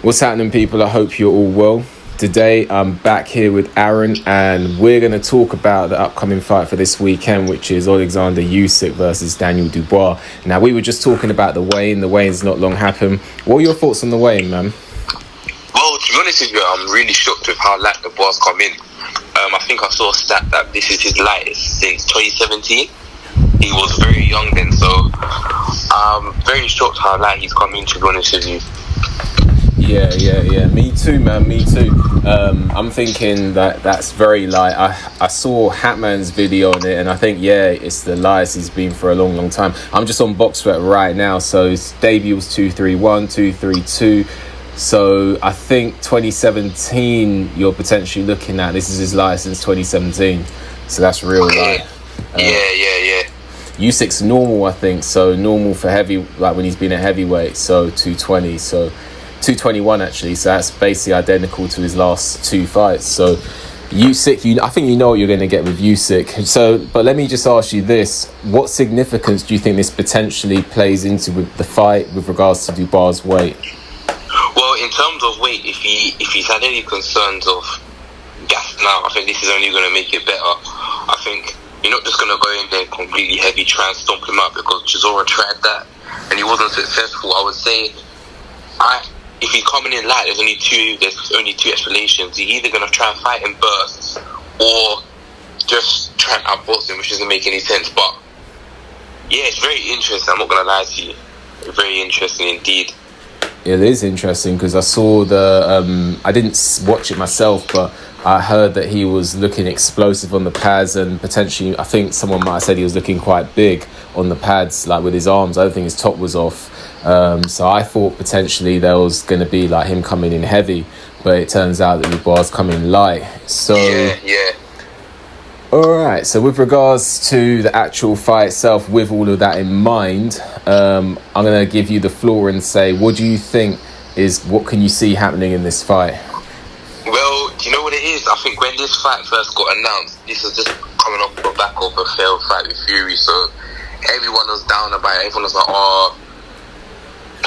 What's happening, people? I hope you're all well. Today I'm back here with Aaron, and we're going to talk about the upcoming fight for this weekend, which is Oleksandr USYK versus Daniel Dubois. Now, we were just talking about the weigh-in. The weigh-in's not long happened. What are your thoughts on the weigh-in, man? Well, to be honest with you, I'm really shocked with how light Dubois come in. I think I saw a stat that this is his lightest since 2017. He was very young then, so I'm very shocked how light he's come in, to be honest with you. Yeah. Me too, man. Me too. I'm thinking that's very light. I saw Hatman's video on it, and I think, it's the lightest he's been for a long time. I'm just on BoxRec right now, so his debut was 231, 232. So I think 2017 you're potentially looking at. This is his lightest since 2017. So that's real light. Yeah. USYK's normal, I think. So normal for heavy, like when he's been a heavyweight. So 220. So 221 actually. So that's basically identical to his last two fights. So USYK, I think you know what you're going to get with USYK. So, but let me just ask you this: what significance do you think this potentially plays into with the fight with regards to Dubois' weight? Well, in terms of weight, if he's had any concerns of gas now, I think this is only going to make it better. I think you're not just going to go in there completely heavy, try and stomp him out, because Chisora tried that and he wasn't successful. I would say, if he's coming in light, there's only two explanations. You're either going to try and fight in bursts or just try and outbox him, which doesn't make any sense. But yeah, it's very interesting. I'm not going to lie to you. Very interesting indeed. It is interesting because I saw I didn't watch it myself, but I heard that he was looking explosive on the pads, and potentially, I think someone might have said he was looking quite big on the pads, like with his arms. I don't think his top was off. So I thought potentially there was going to be like him coming in heavy, but it turns out that Dubois coming light. So yeah. All right. So with regards to the actual fight itself, with all of that in mind, I'm going to give you the floor and say, what do you think what can you see happening in this fight? Well, do you know what it is? I think when this fight first got announced, this was just coming off the back of a failed fight with Fury, so everyone was down about it. Everyone was like,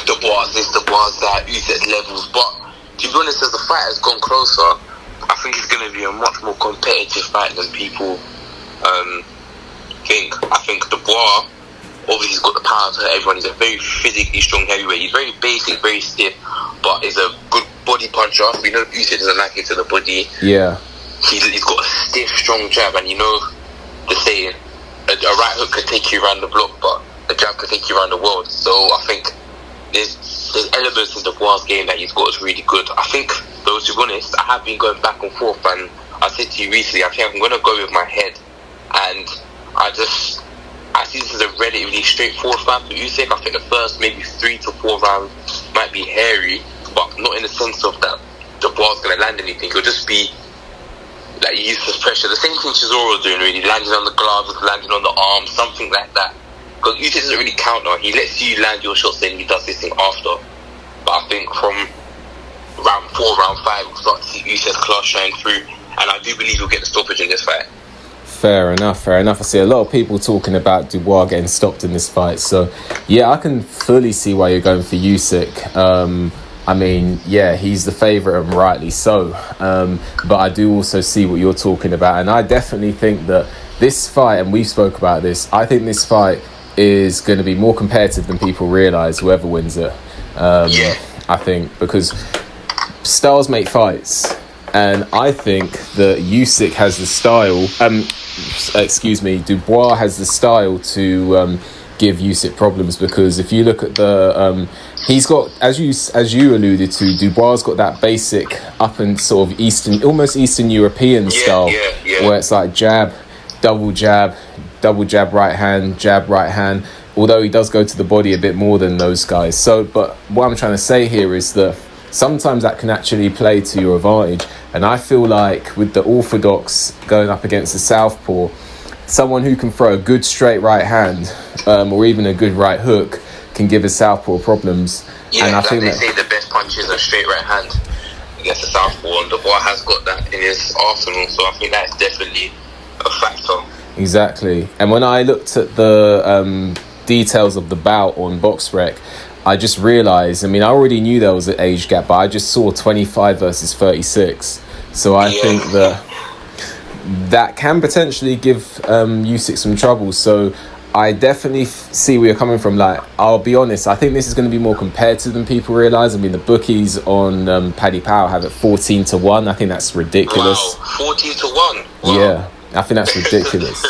Dubois this, Dubois that, USYK levels. But to be honest, as the fight has gone closer, I think it's going to be a much more competitive fight than people think. I think Dubois, obviously he's got the power to hurt everyone. He's a very physically strong heavyweight. He's very basic, very stiff, but he's a good body puncher. We know USYK doesn't like it to the body. Yeah. He's got a stiff, strong jab, and you know the saying, a right hook could take you around the block, but a jab could take you around the world. So I think there's elements in Dubois' game that he's got is really good. I think, though, to be honest, I have been going back and forth, and I said to you recently, I think I'm going to go with my head, and I see this as a relatively straightforward fight for USYK. I think the first maybe 3 to 4 rounds might be hairy, but not in the sense of that Dubois is going to land anything. It'll just be like useless pressure. The same thing Chisora was doing, really, landing on the gloves, landing on the arms, something like that. Because USYK doesn't really counter. He lets you land your shots, then he does this thing after. But I think from round 4, round 5, we'll start to see USYK's class shine through, and I do believe he'll get the stoppage in this fight. Fair enough. I see a lot of people talking about Dubois getting stopped in this fight. So, yeah, I can fully see why you're going for USYK. I mean, yeah, he's the favourite, and rightly so. But I do also see what you're talking about. And I definitely think that this fight, and we spoke about this, I think this fight is going to be more competitive than people realise, whoever wins it. I think, because styles make fights. And I think that USYK has the style... Dubois has the style to give USYK problems, because if you look at the he's got, as you alluded to, Dubois got that basic up and sort of almost Eastern European style, where it's like jab, double jab right hand, although he does go to the body a bit more than those guys. So, but what I'm trying to say here is that sometimes that can actually play to your advantage. And I feel like with the orthodox going up against the southpaw, someone who can throw a good straight right hand or even a good right hook can give a southpaw problems. Yeah, and I think they say the best punch is a straight right hand against the southpaw, and Dubois has got that in his arsenal, so I think that's definitely a factor. Exactly. And when I looked at the details of the bout on BoxRec, I just realised, I mean, I already knew there was an age gap, but I just saw 25 versus 36. So I think that can potentially give Usyk some trouble. So I definitely see where you're coming from. Like, I'll be honest, I think this is going to be more competitive than people realise. I mean, the bookies on Paddy Power have it 14-1. I think that's ridiculous. Wow, 14-1. Wow. Yeah, I think that's ridiculous.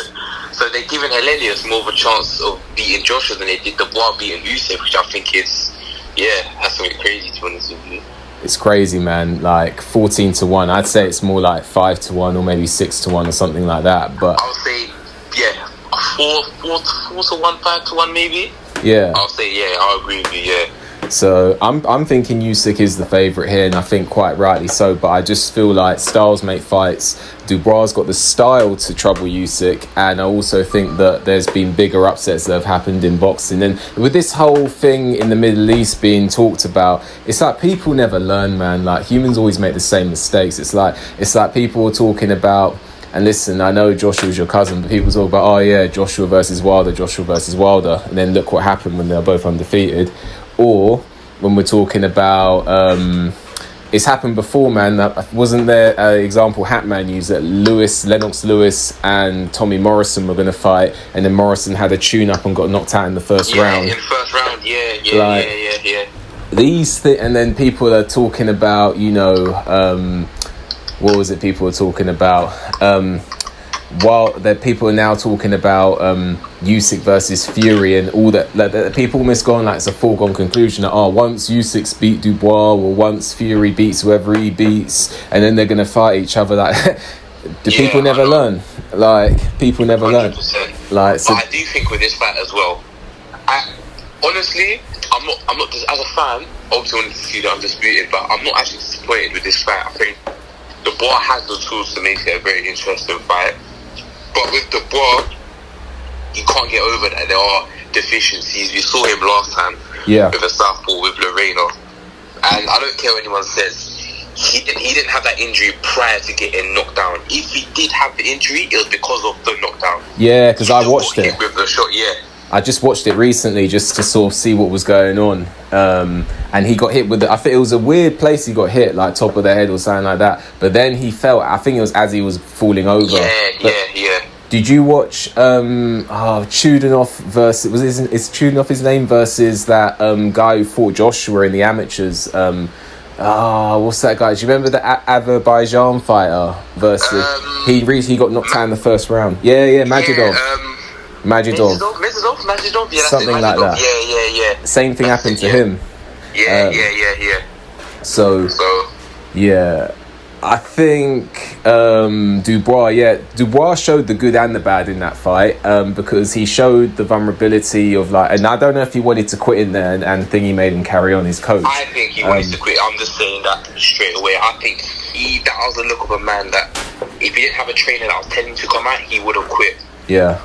So they're giving Hellenius more of a chance of beating Joshua than they did Dubois beating Usyk, which I think is, that's something crazy, to be honest with you. It's crazy, man. Like 14-1. I'd say it's more like 5-1 or maybe 6-1 or something like that. But I'll say, 4-1, 5-1 maybe. Yeah. I'll say, I'll agree with you, So I'm thinking Usyk is the favourite here, and I think quite rightly so. But I just feel like styles make fights. Dubois got the style to trouble Usyk, and I also think that there's been bigger upsets that have happened in boxing. And with this whole thing in the Middle East being talked about, it's like people never learn, man. Like, humans always make the same mistakes. It's like people are talking about. And listen, I know Joshua's your cousin, but people talk about, Joshua versus Wilder. And then look what happened when they're both undefeated. Or when we're talking about, it's happened before, man. Wasn't there an example Hatman used that Lennox Lewis and Tommy Morrison were going to fight, and then Morrison had a tune-up and got knocked out in the first round? Yeah, in the first round, yeah. And then people are talking about, what was it people were talking about? While that people are now talking about Usyk versus Fury and all that, like, people almost gone like it's a foregone conclusion that once Usyk beat Dubois or once Fury beats whoever he beats, and then they're gonna fight each other. Like, people never learn? Like, people never 100%. Learn. Like, so but I do think with this fight as well, honestly, I'm not just, as a fan, obviously wanted to see that undisputed, but I'm not actually disappointed with this fight. I think Dubois has the tools to make it a very interesting fight. But with Dubois, you can't get over that there are deficiencies. We saw him last time with a southpaw with Lorena, and I don't care what anyone says. He didn't have that injury prior to getting knocked down. If he did have the injury, it was because of the knockdown. Yeah, because I watched it with the shot. I just watched it recently just to sort of see what was going on. And he got hit with I think it was a weird place he got hit, like top of the head or something like that. But then he felt, I think it was as he was falling over. Yeah. Did you watch Chudinov versus, is Chudinov his name, versus that guy who fought Joshua in the amateurs? What's that guy? Do you remember the Azerbaijan fighter versus he got knocked out in the first round? Yeah, Majidov. Majidov, yeah, something like that. Yeah. Same thing happened to him. Yeah. So yeah, I think Dubois showed the good and the bad in that fight, because he showed the vulnerability of, like, and I don't know if he wanted to quit in there and think he made him carry on his coach. I think he wanted to quit. I'm just saying that straight away. I think that was the look of a man that if he didn't have a trainer that was telling him to come out, he would have quit. Yeah.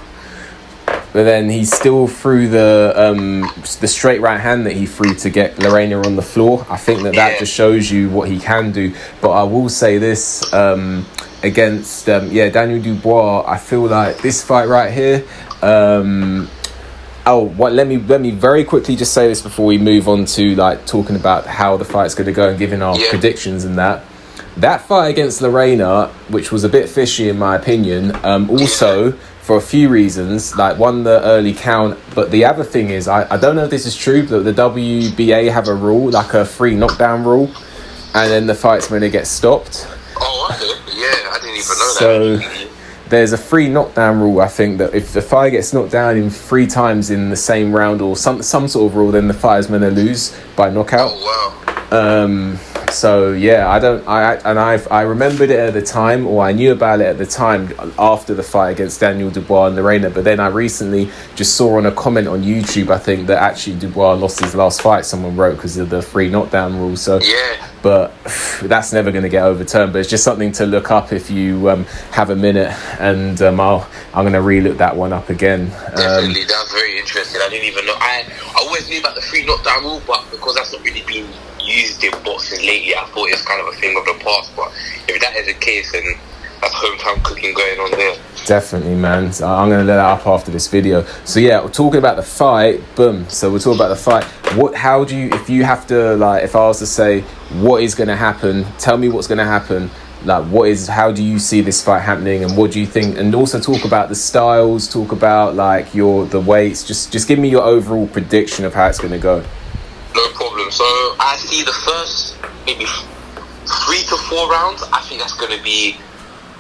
But then he still threw the straight right hand that he threw to get Lorena on the floor. I think that just shows you what he can do. But I will say this, against Daniel Dubois, I feel like this fight right here. Let me very quickly just say this before we move on to, like, talking about how the fight's going to go and giving our predictions and that. That fight against Lorena, which was a bit fishy in my opinion, also for a few reasons, like, one, the early count, but the other thing is, I don't know if this is true, but the WBA have a rule, like a free knockdown rule, and then the fight's going to get stopped. Oh, okay. Yeah, I didn't even know that. So there's a free knockdown rule, I think, that if the fighter gets knocked down in 3 times in the same round or some sort of rule, then the fighter's going to lose by knockout. Oh, wow. So yeah, I remembered it at the time, or I knew about it at the time after the fight against Daniel Dubois and Lorena. But then I recently just saw on a comment on YouTube, I think, that actually Dubois lost his last fight. Someone wrote because of the free knockdown rule. So but that's never going to get overturned. But it's just something to look up if you have a minute, and I'm going to relook that one up again. Definitely, that's very interesting. I didn't even know. I always knew about the free knockdown rule, but because that's not really been used in boxing lately, I thought it was kind of a thing of the past. But if that is the case, then that's hometown cooking going on there. Definitely, man. So I'm going to let that up after this video. So yeah, we're talking about the fight. Boom. So we're talking about the fight. How do you, if you have to, like, if I was to say what is going to happen, tell me what's going to happen. Like, how do you see this fight happening, and what do you think? And also talk about the styles, talk about like the weights. Just give me your overall prediction of how it's going to go. No problem. So I see the first maybe 3 to 4 rounds. I think that's going to be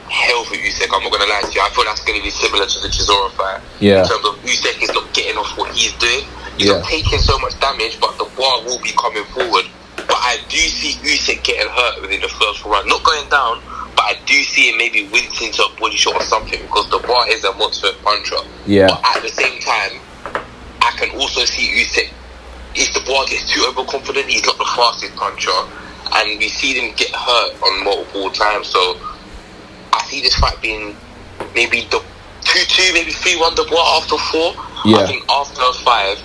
hell for Usyk. I'm not going to lie to you. I feel that's going to be similar to the Chisora fight. Yeah. In terms of Usyk is not getting off what he's doing. He's not taking so much damage, but the bar will be coming forward. But I do see Usyk getting hurt within the first 4 rounds. Not going down, but I do see him maybe wincing to a body shot or something, because the bar is a monster puncher. Yeah. But at the same time, I can also see Usyk, if the bar gets too overconfident, he's not the fastest puncher. And we see him get hurt on multiple times. So I see this fight being maybe the 2-2, maybe 3-1 the bar after 4. Yeah. I think after 5,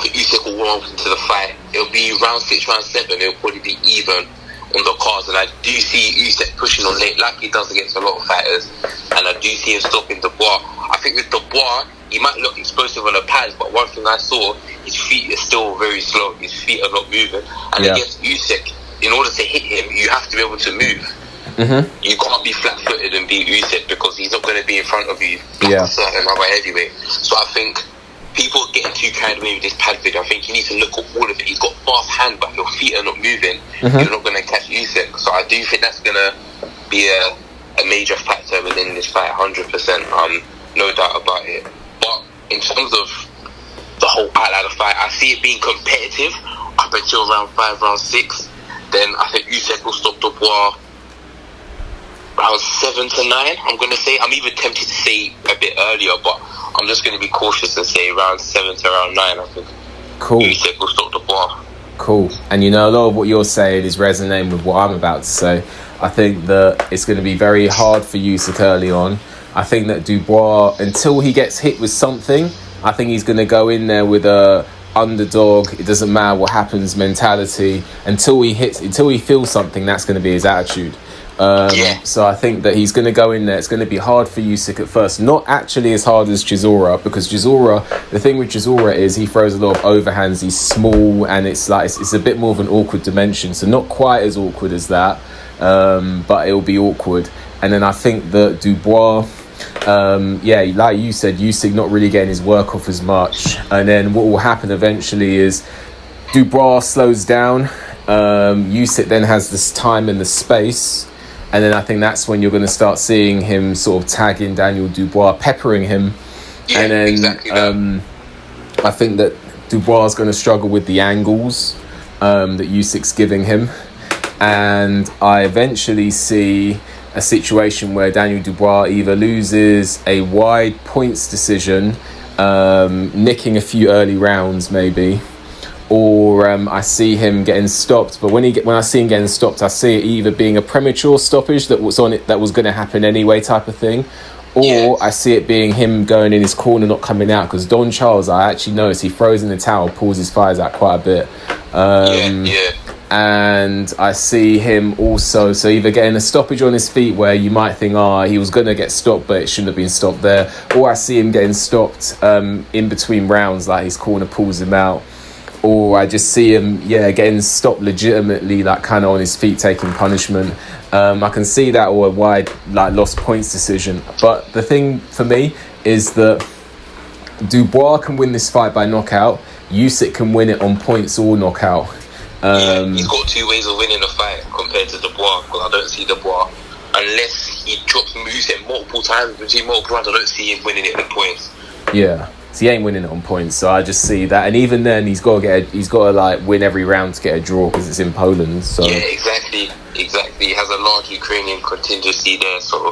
Usyk will warm into the fight. It'll be round 6, round 7. It'll probably be even on the cards, and I do see Usyk pushing on late, like he does against a lot of fighters, and I do see him stopping the bar. I think with the bar, he might look explosive on the pads, but one thing I saw, his feet are still very slow. His feet are not moving, and against Usyk, in order to hit him, you have to be able to move. Mm-hmm. You can't be flat-footed and beat Usyk, because he's not going to be in front of you like a certain other heavyweight. So I think people are getting too carried away with this pad video. I think you need to look at all of it. He's got fast hand, but your feet are not moving. Mm-hmm. You're not going to catch Usyk. So I do think that's going to be a major factor within this fight, 100%. No doubt about it. But in terms of the whole outline of the fight, I see it being competitive up until round 5, round 6. Then I think Usyk will stop Dubois round 7 to 9. I'm going to say, I'm even tempted to say a bit earlier, but I'm just going to be cautious and say round 7 to round 9. I think Usyk will stop Dubois. Cool. And you know, a lot of what you're saying is resonating with what I'm about to say. I think that it's going to be very hard for Usyk early on. I think that Dubois, until he gets hit with something, I think he's going to go in there with a underdog, it doesn't matter what happens mentality. Until he feels something, that's going to be his attitude. So I think that he's going to go in there. It's going to be hard for Usyk at first. Not actually as hard as Chisora, because Chisora, the thing with Chisora is he throws a lot of overhands. He's small, and it's a bit more of an awkward dimension. So not quite as awkward as that, but it'll be awkward. And then I think that Dubois, like you said, Usyk not really getting his work off as much. And then what will happen eventually is Dubois slows down. Usyk then has this time and the space. And then I think that's when you're going to start seeing him sort of tagging Daniel Dubois, peppering him. Yeah, and then exactly I think that Dubois is going to struggle with the angles that Usyk's giving him. And I eventually see a situation where Daniel Dubois either loses a wide points decision, nicking a few early rounds maybe, or I see him getting stopped. But when I see him getting stopped, I see it either being a premature stoppage that was going to happen anyway type of thing, or I see it being him going in his corner, not coming out. Because Don Charles, I actually noticed he throws in the towel, pulls his fires out quite a bit. And I see him also, so either getting a stoppage on his feet where you might think, he was going to get stopped, but it shouldn't have been stopped there. Or I see him getting stopped in between rounds, like his corner pulls him out. Or I just see him, getting stopped legitimately, like kind of on his feet, taking punishment. I can see that, or a wide, like, lost points decision. But the thing for me is that Dubois can win this fight by knockout. Usyk can win it on points or knockout. He's got 2 ways of winning a fight compared to Dubois, because I don't see Dubois, unless he drops Usyk multiple times between multiple rounds, I don't see him winning it on points. Yeah. So he ain't winning it on points, so I just see that. And even then, he's got to like win every round to get a draw, because it's in Poland. So yeah, exactly. He has a large Ukrainian contingency there, so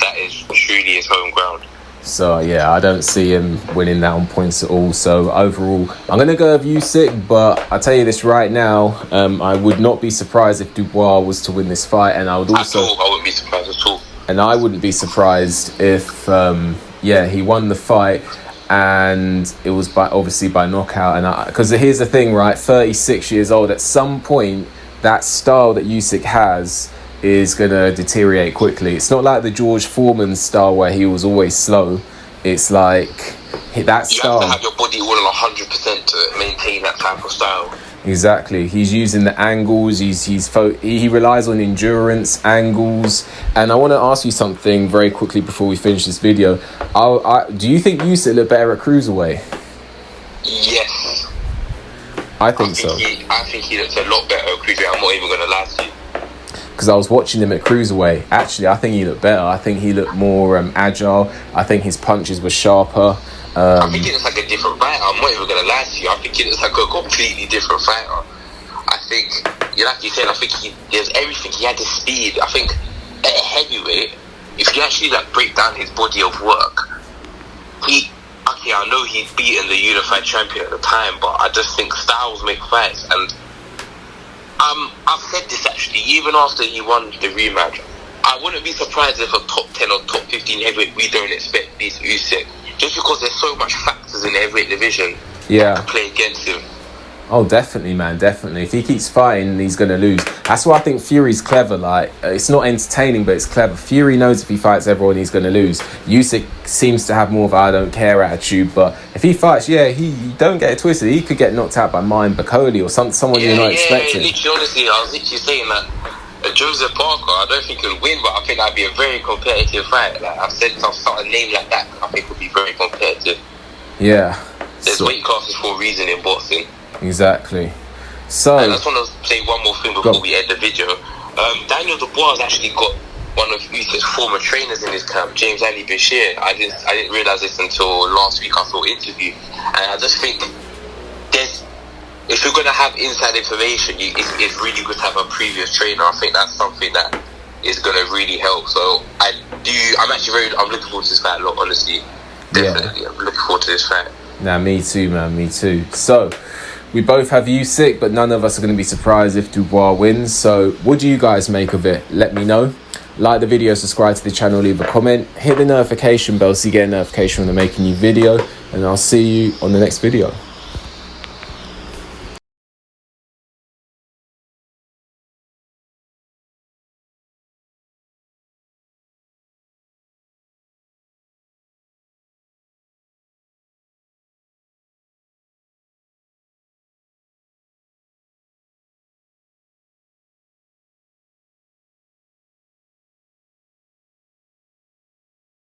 that is truly his home ground. So yeah, I don't see him winning that on points at all. So overall, I'm gonna go with Usyk, but I tell you this right now, I would not be surprised if Dubois was to win this fight, and I would also. I wouldn't be surprised at all. And I wouldn't be surprised if, he won the fight. And it was obviously by knockout. And because here's the thing, right? 36 years old. At some point, that style that Usyk has is going to deteriorate quickly. It's not like the George Foreman style where he was always slow. It's like that style. You have to have your body all on 100% to maintain that type of style. Exactly. He's using the angles. He relies on endurance, angles. And I want to ask you something very quickly before we finish this video. Do you think Usyk look better at cruiserweight? Yes. I think so. I think he looks a lot better at cruiserweight. I'm not even going to lie to you. Because I was watching him at cruiserweight. Actually, I think he looked better. I think he looked more agile. I think his punches were sharper. I think he looks like a different fighter. I'm not even going to lie to you. I think he looks like a completely different fighter. I think, like you said, I think he has everything. He had the speed. I think at a heavyweight, if you actually break down his body of work, I know he's beaten the unified champion at the time, but I just think styles make fights. And I've said this actually, even after he won the rematch, I wouldn't be surprised if a top 10 or top 15 heavyweight we don't expect beats Usyk, just because there's so much factors in the heavyweight division to play against him. Oh, definitely, man, definitely. If he keeps fighting, he's going to lose. That's why I think Fury's clever. Like, it's not entertaining, but it's clever. Fury knows if he fights everyone, he's going to lose. Usyk seems to have more of a I don't care attitude, but if he fights, he don't get it twisted. He could get knocked out by Mine Bakoli or someone you're not expecting. Literally, honestly, I was literally saying that Joseph Parker, I don't think he'll win, but I think that'd be a very competitive fight. Like I've said, a name like that, I think would be very competitive. Yeah. There's weight classes for a reason in boxing. Exactly. So I just want to say one more thing before we end the video. Daniel Dubois has actually got one of Usyk's former trainers in his camp, James Ali Bashir. I didn't realise this until last week. I saw an interview, and I just think if you're going to have inside information, it's really good to have a previous trainer. I think that's something that is going to really help. So I'm looking forward to this fight a lot, honestly. Definitely, I'm looking forward to this fight. Nah, me too, man. Me too. So we both have Usyk, but none of us are going to be surprised if Dubois wins. So what do you guys make of it? Let me know. Like the video, subscribe to the channel, leave a comment, hit the notification bell so you get a notification when I'm making a new video, and I'll see you on the next video.